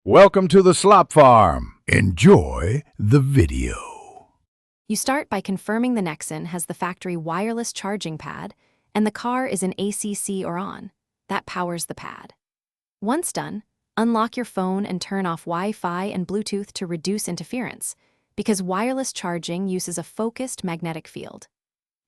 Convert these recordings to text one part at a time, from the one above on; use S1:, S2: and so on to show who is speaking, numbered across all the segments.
S1: Welcome to the Slop Farm. Enjoy the video.
S2: You start by confirming the Nexon has the factory wireless charging pad and the car is in ACC or on. That powers the pad. Once done, unlock your phone and turn off Wi-Fi and Bluetooth to reduce interference, because wireless charging uses a focused magnetic field.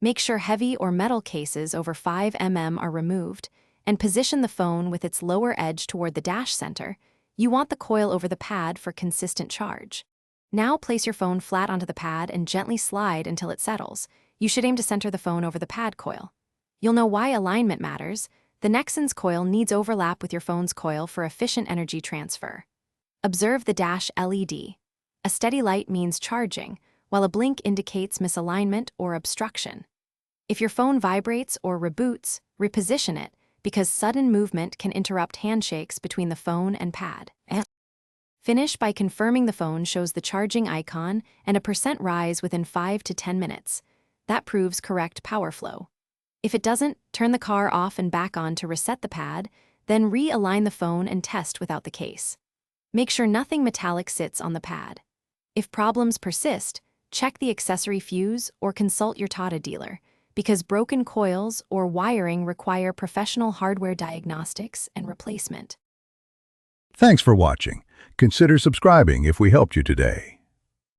S2: Make sure heavy or metal cases over 5 mm are removed and position the phone with its lower edge toward the dash center. You want the coil over the pad for consistent charge. Now place your phone flat onto the pad and gently slide until it settles. You should aim to center the phone over the pad coil. You'll know why alignment matters. The Nexon's coil needs overlap with your phone's coil for efficient energy transfer. Observe the dash LED. A steady light means charging, while a blink indicates misalignment or obstruction. If your phone vibrates or reboots, reposition it, because sudden movement can interrupt handshakes between the phone and pad. Finish by confirming the phone shows the charging icon and a % rise within 5 to 10 minutes. That proves correct power flow. If it doesn't, turn the car off and back on to reset the pad, then realign the phone and test without the case. Make sure nothing metallic sits on the pad. If problems persist, check the accessory fuse or consult your Tata dealer, because broken coils or wiring require professional hardware diagnostics and replacement.
S1: Thanks for watching. Consider subscribing if we helped you today.